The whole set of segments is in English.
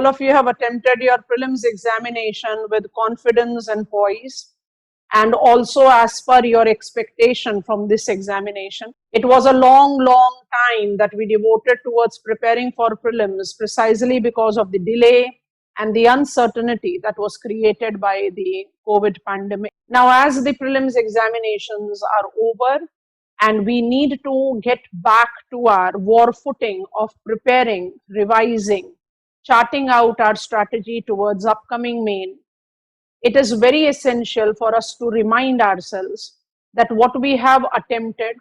all of you have attempted your prelims examination with confidence and poise, and also as per your expectation from this examination. It was a long time that we devoted towards preparing for prelims precisely because of the delay and the uncertainty that was created by the COVID pandemic. Now, as the prelims examinations are over and we need to get back to our war footing of preparing, revising, charting out our strategy towards upcoming main, it is very essential for us to remind ourselves that what we have attempted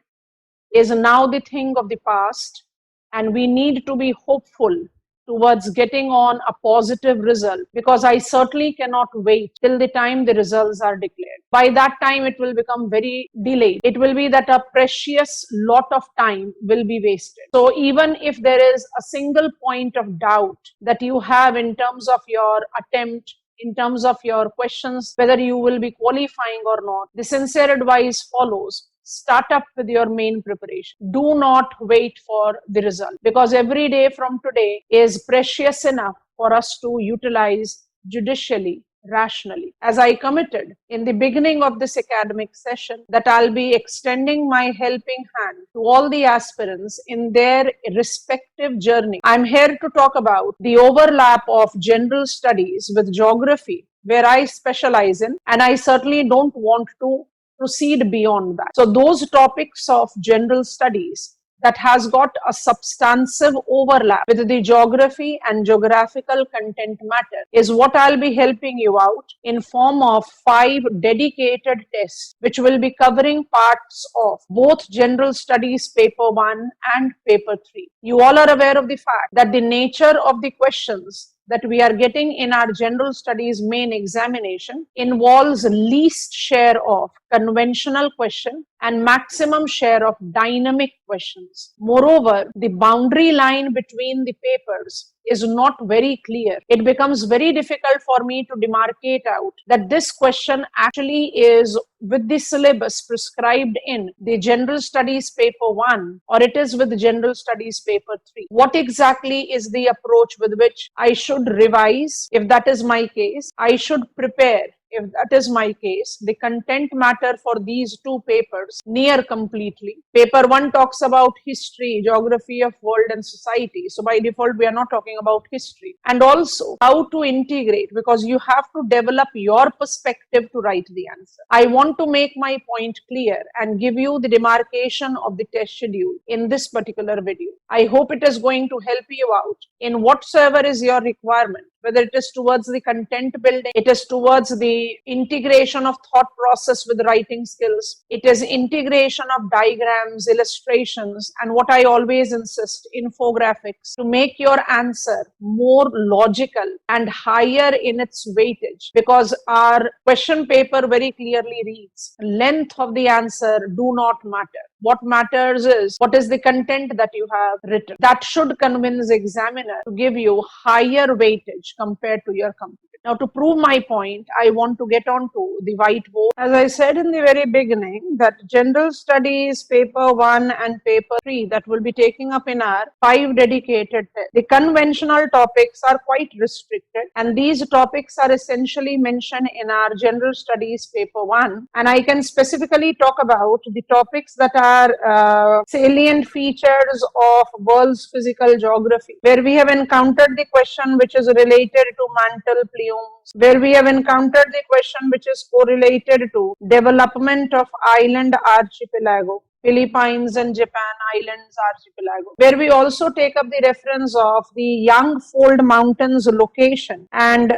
is now the thing of the past, and we need to be hopeful towards getting on a positive result, because I certainly cannot wait till the time the results are declared. By that time, it will become very delayed. It will be that a precious lot of time will be wasted. So even if there is a single point of doubt that you have in terms of your attempt, in terms of your questions, whether you will be qualifying or not, the sincere advice follows: start up with your main preparation. Do not wait for the result, because every day from today is precious enough for us to utilize judicially, rationally. As I committed in the beginning of this academic session that I'll be extending my helping hand to all the aspirants in their respective journey. I'm here to talk about the overlap of general studies with geography, where I specialize in, and I certainly don't want to proceed beyond that. So those topics of general studies that has got a substantive overlap with the geography and geographical content matter is what I'll be helping you out in form of 5 dedicated tests, which will be covering parts of both general studies paper 1 and paper 3. You all are aware of the fact that the nature of the questions that we are getting in our general studies main examination involves least share of conventional question and maximum share of dynamic questions. Moreover, the boundary line between the papers is not very clear. It becomes very difficult for me to demarcate out that this question actually is with the syllabus prescribed in the general studies paper 1 or it is with general studies paper 3. What exactly is the approach with which I should revise? If that is my case, I should prepare. If that is my case, the content matter for these 2 papers near completely. Paper 1 talks about history, geography of world and society. So by default, we are not talking about history. And also how to integrate, because you have to develop your perspective to write the answer. I want to make my point clear and give you the demarcation of the test schedule in this particular video. I hope it is going to help you out in whatsoever is your requirement, whether it is towards the content building, it is towards the integration of thought process with writing skills, it is integration of diagrams, illustrations, and what I always insist, infographics, to make your answer more logical and higher in its weightage, because our question paper very clearly reads, length of the answer do not matter. What matters is what is the content that you have written. That should convince the examiner to give you higher weightage compared to your competitor. Now, to prove my point, I want to get on to the whiteboard. As I said in the very beginning, that general studies paper 1 and paper 3 that will be taking up in our 5 dedicated tests. The conventional topics are quite restricted, and these topics are essentially mentioned in our general studies paper 1. And I can specifically talk about the topics that are salient features of world's physical geography, where we have encountered the question which is related to mantle plume, where we have encountered the question which is correlated to development of island archipelago, Philippines and Japan Islands archipelago, where we also take up the reference of the Young Fold Mountains location and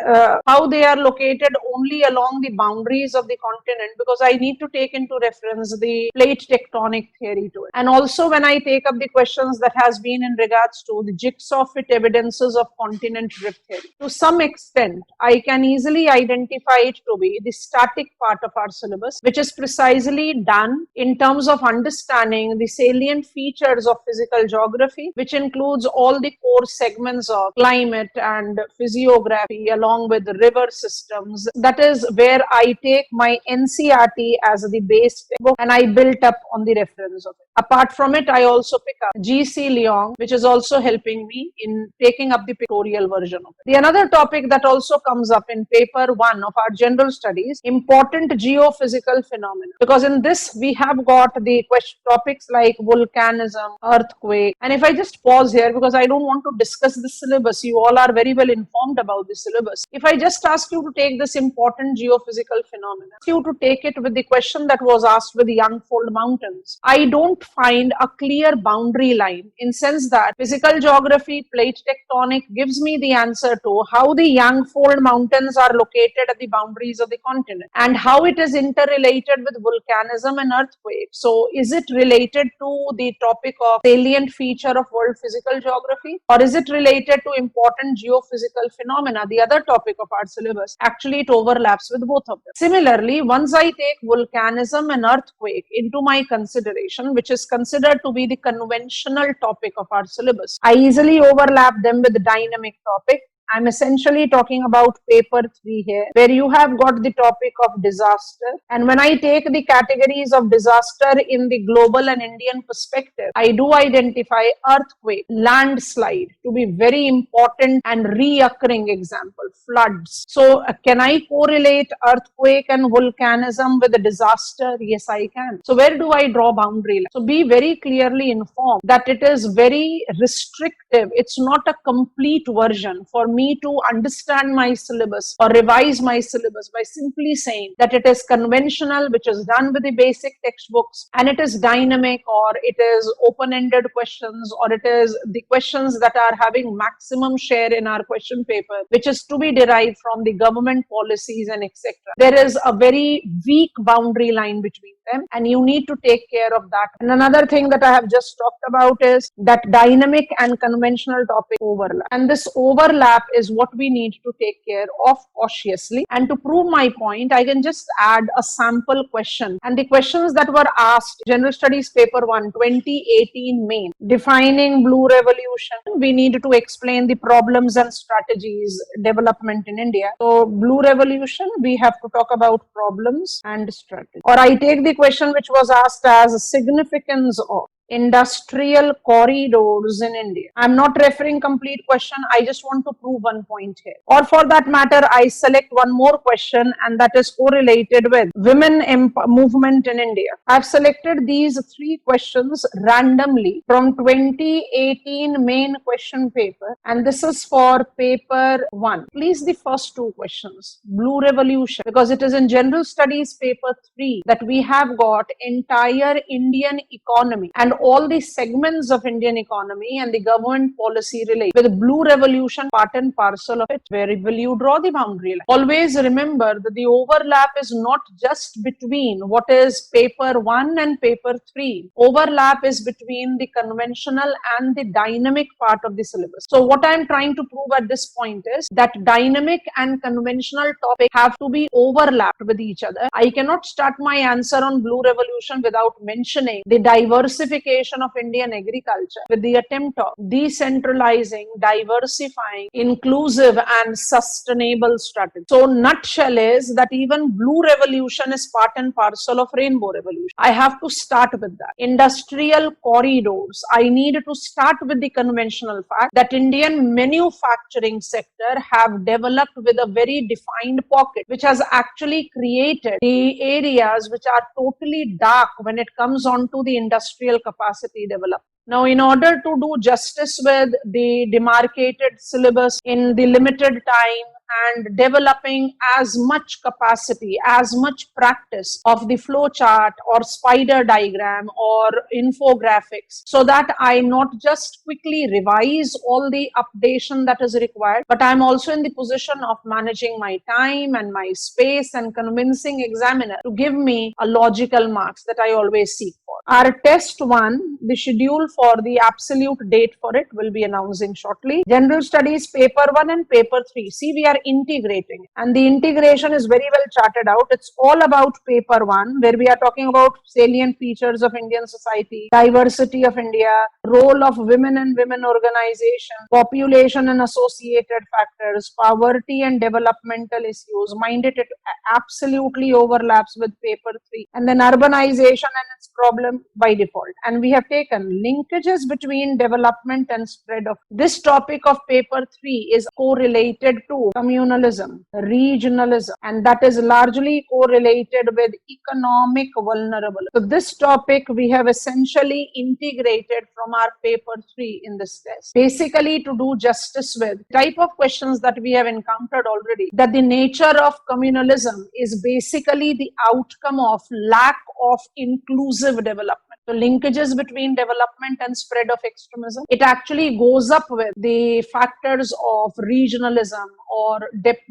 how they are located only along the boundaries of the continent, because I need to take into reference the plate tectonic theory to it. And also when I take up the questions that has been in regards to the jigsaw fit evidences of continent drift theory, to some extent I can easily identify it to be the static part of our syllabus, which is precisely done in terms of understanding understanding the salient features of physical geography, which includes all the core segments of climate and physiography along with river systems. That is where I take my NCERT as the base book and I built up on the reference of it. Apart from it, I also pick up G.C. Leong, which is also helping me in taking up the pictorial version of it. The another topic that also comes up in paper 1 of our general studies, important geophysical phenomena. Because in this, we have got the topics like volcanism, earthquake. And if I just pause here, because I don't want to discuss the syllabus, you all are very well informed about the syllabus. If I just ask you to take this important geophysical phenomena, ask you to take it with the question that was asked with the Youngfold Mountains, I don't find a clear boundary line in sense that physical geography, plate tectonic gives me the answer to how the Youngfold Mountains are located at the boundaries of the continent and how it is interrelated with volcanism and earthquake. So is it related to the topic of salient feature of world physical geography, or is it related to important geophysical phenomena, the other topic of our syllabus? Actually, it overlaps with both of them. Similarly, once I take volcanism and earthquake into my consideration, which is considered to be the conventional topic of our syllabus, I easily overlap them with the dynamic topic. I'm essentially talking about paper 3 here, where you have got the topic of disaster. And when I take the categories of disaster in the global and Indian perspective, I do identify earthquake, landslide to be very important and reoccurring example, floods. So can I correlate earthquake and volcanism with a disaster? Yes, I can. So where do I draw boundary line? So be very clearly informed that it is very restrictive. It's not a complete version for me to understand my syllabus or revise my syllabus by simply saying that it is conventional, which is done with the basic textbooks, and it is dynamic, or it is open-ended questions, or it is the questions that are having maximum share in our question paper, which is to be derived from the government policies and etc. There is a very weak boundary line between them, and you need to take care of that. And another thing that I have just talked about is that dynamic and conventional topic overlap, and this overlap is what we need to take care of cautiously. And to prove my point, I can just add a sample question, and the questions that were asked general studies paper 1 2018 main, defining blue revolution, we need to explain the problems and strategies development in India. So blue revolution, we have to talk about problems and strategy. Or I take the question which was asked as significance of industrial corridors in India. I'm not referring complete question. I just want to prove one point here. Or for that matter, I select one more question, and that is correlated with women movement in India. I've selected these 3 questions randomly from 2018 main question paper, and this is for paper 1. Please, the first 2 questions, blue revolution, because it is in general studies paper 3 that we have got entire Indian economy and all the segments of Indian economy and the government policy related with blue revolution part and parcel of it. Where will you draw the boundary line? Always remember that the overlap is not just between what is paper 1 and paper 3. Overlap is between the conventional and the dynamic part of the syllabus. So what I am trying to prove at this point is that dynamic and conventional topic have to be overlapped with each other. I cannot start my answer on blue revolution without mentioning the diversification of Indian agriculture with the attempt of decentralizing, diversifying, inclusive and sustainable strategy. So nutshell is that even blue revolution is part and parcel of rainbow revolution. I have to start with that. Industrial corridors. I need to start with the conventional fact that Indian manufacturing sector have developed with a very defined pocket, which has actually created the areas which are totally dark when it comes on to the industrial capacity development. Now, in order to do justice with the demarcated syllabus in the limited time and developing as much capacity, as much practice of the flow chart or spider diagram or infographics, so that I not just quickly revise all the updation that is required, but I'm also in the position of managing my time and my space and convincing examiner to give me a logical marks that I always seek for. Our test 1, the schedule for the absolute date for it will be announcing shortly. General studies paper 1 and paper 3. See, we are integrating and the integration is very well charted out. It's all about paper 1 where we are talking about salient features of Indian society, diversity of India, role of women and women organization, population and associated factors, poverty and developmental issues. Mind it, it absolutely overlaps with paper 3. And then urbanization and its problem by default. And we have taken linkages between development and spread of this topic of paper 3 is correlated to communalism, regionalism, and that is largely correlated with economic vulnerability. So this topic we have essentially integrated from our paper 3 in this test. Basically to do justice with type of questions that we have encountered already, that the nature of communalism is basically the outcome of lack of inclusive development. So linkages between development and spread of extremism, it actually goes up with the factors of regionalism or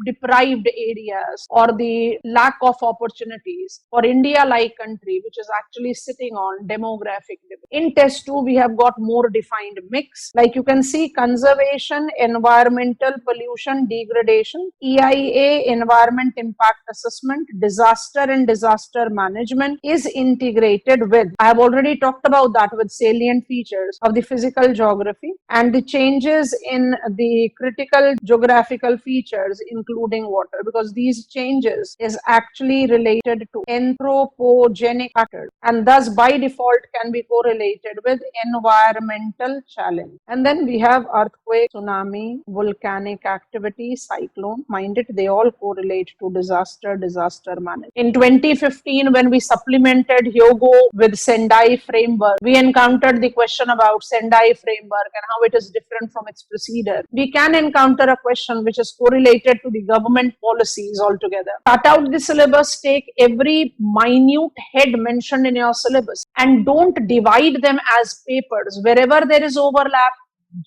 deprived areas or the lack of opportunities for India-like country, which is actually sitting on demographic debate. In test 2, we have got more defined mix. Like you can see conservation, environmental pollution, degradation, EIA, environment impact assessment, disaster and disaster management is integrated with, I have already talked about that, with salient features of the physical geography and the changes in the critical geographical features including water, because these changes is actually related to anthropogenic factors and thus by default can be correlated with environmental challenge. And then we have earthquake, tsunami, volcanic activity, cyclone. Mind it, they all correlate to disaster management. In 2015, when we supplemented Hyogo with Sendai framework, we encountered the question about Sendai framework and how it is different from its precedent. We can encounter a question which is correlated to the government policies altogether. Cut out the syllabus, take every minute head mentioned in your syllabus and don't divide them as papers. Wherever there is overlap,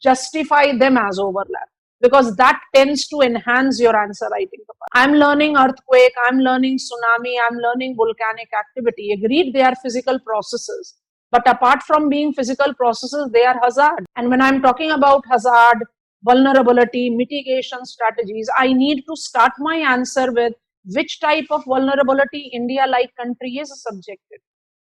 justify them as overlap, because that tends to enhance your answer writing. I'm learning earthquake, I'm learning tsunami, I'm learning volcanic activity. Agreed, they are physical processes. But apart from being physical processes, they are hazard. And when I'm talking about hazard, vulnerability, mitigation strategies, I need to start my answer with which type of vulnerability India-like country is subjected.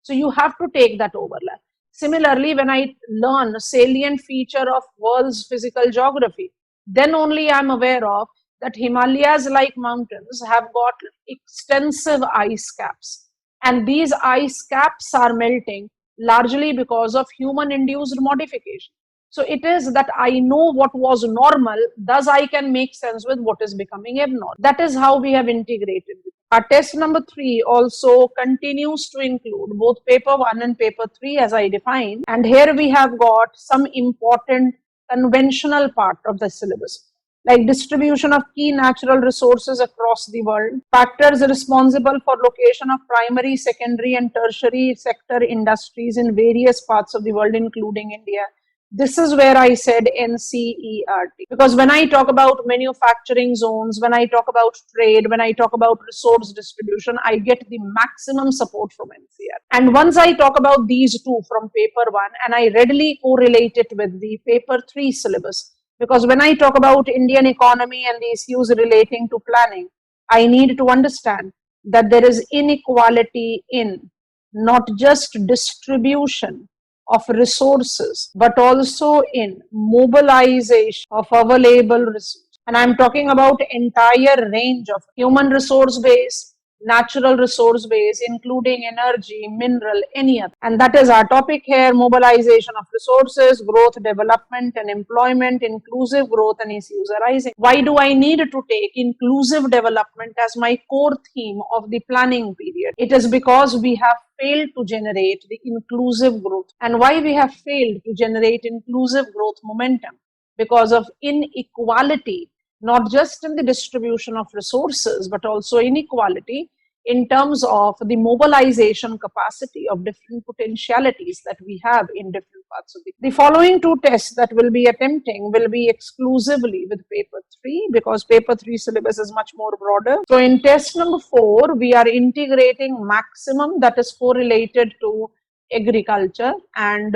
So you have to take that overlap. Similarly, when I learn a salient feature of world's physical geography, then only I'm aware of that Himalayas like mountains have got extensive ice caps. And these ice caps are melting largely because of human induced modification. So it is that I know what was normal, thus I can make sense with what is becoming abnormal. That is how we have integrated. Our test number 3 also continues to include both paper 1 and paper 3 as I defined. And here we have got some important conventional part of the syllabus, like distribution of key natural resources across the world, factors responsible for location of primary, secondary and tertiary sector industries in various parts of the world, including India. This is where I said NCERT, because when I talk about manufacturing zones, when I talk about trade, when I talk about resource distribution, I get the maximum support from NCERT. And once I talk about these two from paper 1 and I readily correlate it with the paper 3 syllabus, because when I talk about Indian economy and the issues relating to planning, I need to understand that there is inequality in not just distribution of resources, but also in mobilization of available resources. And I'm talking about entire range of human resource base, natural resource base, including energy, mineral, any other. And that is our topic here: mobilization of resources, growth, development and employment, inclusive growth and issues arising. Why do I need to take inclusive development as my core theme of the planning period? It is because we have failed to generate the inclusive growth. And why we have failed to generate inclusive growth momentum? Because of inequality, not just in the distribution of resources, but also inequality in terms of the mobilization capacity of different potentialities that we have in different parts of the following two tests that we'll be attempting will be exclusively with paper 3, because paper 3 syllabus is much more broader. So in test number 4, we are integrating maximum that is correlated to agriculture and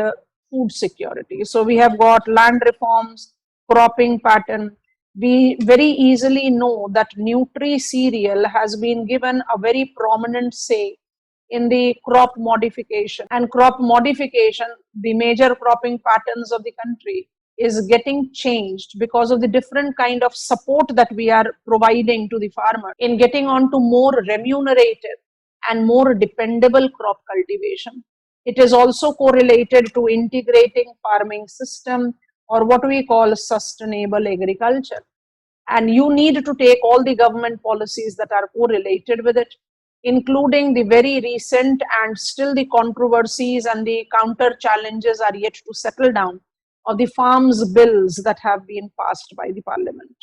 food security. So we have got land reforms, cropping pattern. We very easily know that Nutri cereal has been given a very prominent say in the crop modification. And crop modification, the major cropping patterns of the country is getting changed because of the different kind of support that we are providing to the farmer in getting on to more remunerative and more dependable crop cultivation. It is also correlated to integrating farming system, or what we call sustainable agriculture. And you need to take all the government policies that are correlated with it, including the very recent and still the controversies and the counter challenges are yet to settle down of the farms bills that have been passed by the parliament.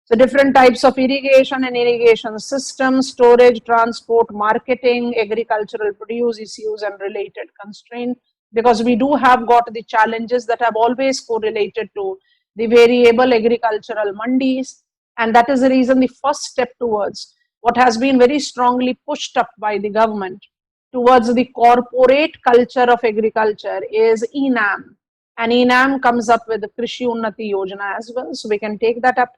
So different types of irrigation and irrigation systems, storage, transport, marketing, agricultural produce issues and related constraints, because we do have got the challenges that have always correlated to the variable agricultural mandis, and that is the reason the first step towards what has been very strongly pushed up by the government towards the corporate culture of agriculture is ENAM, and ENAM comes up with the Krishi Unnati Yojana as well, so we can take that up.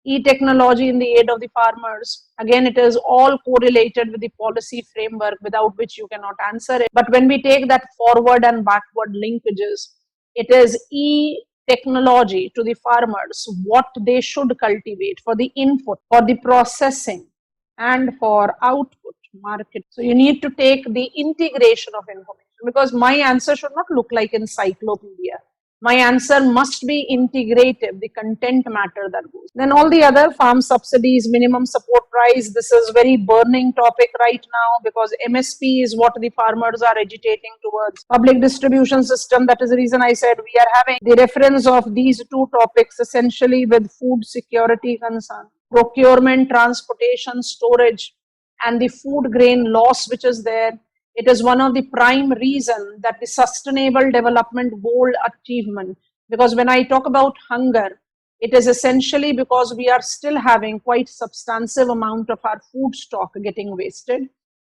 E-technology in the aid of the farmers. Again, it is all correlated with the policy framework without which you cannot answer it. But when we take that forward and backward linkages, it is e-technology to the farmers, what they should cultivate for the input, for the processing, and for output market. So you need to take the integration of information, because my answer should not look like encyclopedia. My answer must be integrative, the content matter that goes. Then all the other farm subsidies, minimum support price, this is very burning topic right now because MSP is what the farmers are agitating towards. Public distribution system, that is the reason I said we are having the reference of these two topics essentially with food security concern. Procurement, transportation, storage, and the food grain loss which is there. It is one of the prime reason that the sustainable development goal achievement, because when I talk about hunger, it is essentially because we are still having quite substantive amount of our food stock getting wasted,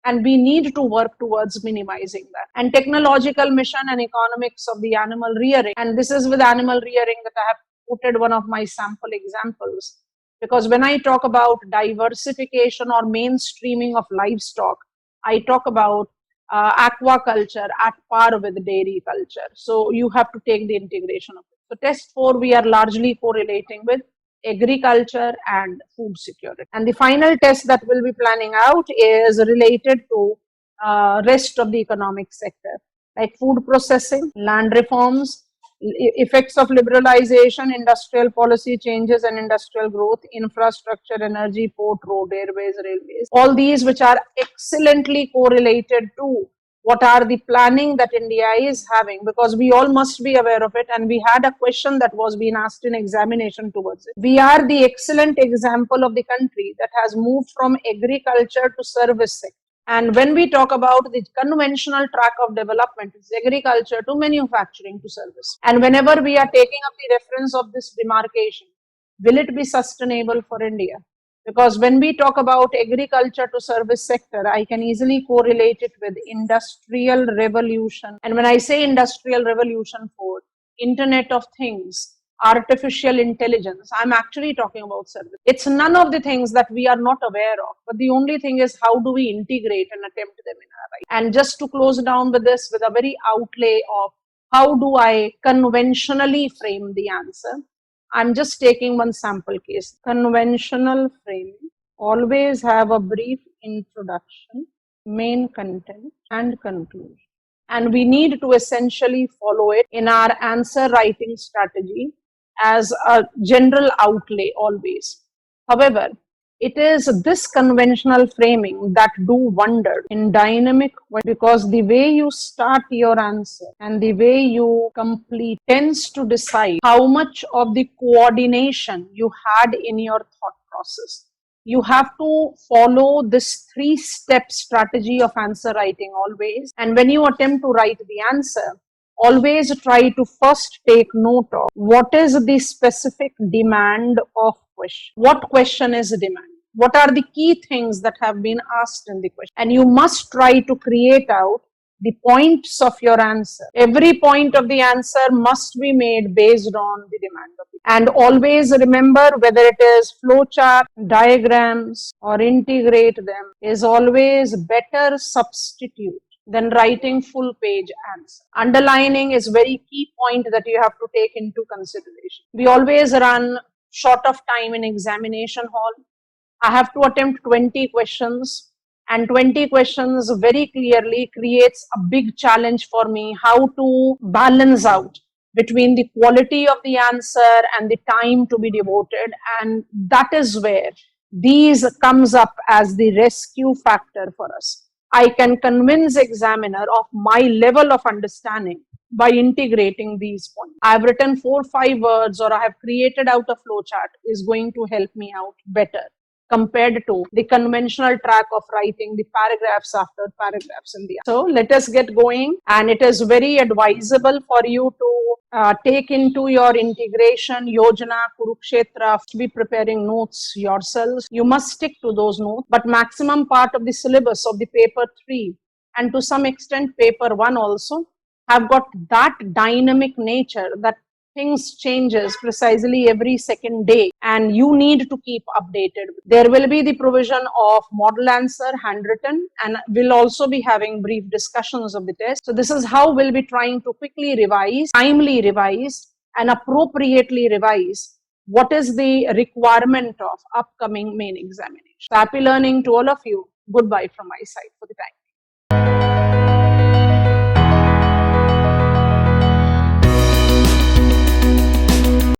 and we need to work towards minimizing that. And technological mission and economics of the animal rearing, and this is with animal rearing that I have quoted one of my sample examples, because when I talk about diversification or mainstreaming of livestock, I talk about aquaculture at par with dairy culture. So you have to take the integration of it. So test 4, we are largely correlating with agriculture and food security. And the final test that we'll be planning out is related to rest of the economic sector, like food processing, land reforms, effects of liberalization, industrial policy changes and industrial growth, infrastructure, energy, port, road, airways, railways, all these which are excellently correlated to what are the planning that India is having, because we all must be aware of it, and we had a question that was being asked in examination towards it. We are the excellent example of the country that has moved from agriculture to service sector. And when we talk about the conventional track of development, it's agriculture to manufacturing to service. And whenever we are taking up the reference of this demarcation, will it be sustainable for India? Because when we talk about agriculture to service sector, I can easily correlate it with industrial revolution. And when I say industrial revolution, for Internet of Things, artificial intelligence, I'm actually talking about service. It's none of the things that we are not aware of, but the only thing is how do we integrate and attempt them in our life. And just to close down with this, with a very outlay of how do I conventionally frame the answer, I'm just taking one sample case. Conventional framing always have a brief introduction, main content, and conclusion. And we need to essentially follow it in our answer writing strategy as a general outlay always. However, it is this conventional framing that do wonder in dynamic way, because the way you start your answer and the way you complete tends to decide how much of the coordination you had in your thought process. You have to follow this 3-step strategy of answer writing always. And when you attempt to write the answer, always try to first take note of what is the specific demand of question. What question is demand? What are the key things that have been asked in the question? And you must try to create out the points of your answer. Every point of the answer must be made based on the demand of it. And always remember, whether it is flowchart, diagrams, or integrate them, is always better substitute than writing full page answer. Underlining is very key point that you have to take into consideration. We always run short of time in examination hall. I have to attempt 20 questions, and 20 questions very clearly creates a big challenge for me, how to balance out between the quality of the answer and the time to be devoted. And that is where these comes up as the rescue factor for us. I can convince examiner of my level of understanding by integrating these points. I've written 4-5 words, or I have created out a flowchart, is going to help me out better compared to the conventional track of writing the paragraphs after paragraphs in the. So let us get going, and it is very advisable for you to take into your integration Yojana, Kurukshetra, to be preparing notes yourselves. You must stick to those notes, but maximum part of the syllabus of the paper 3 and to some extent paper 1 also have got that dynamic nature that things changes precisely every second day, and you need to keep updated. There will be the provision of model answer handwritten, and we'll also be having brief discussions of the test. So this is how we'll be trying to quickly revise, timely revise, and appropriately revise what is the requirement of upcoming main examination. So happy learning to all of you. Goodbye from my side for the time.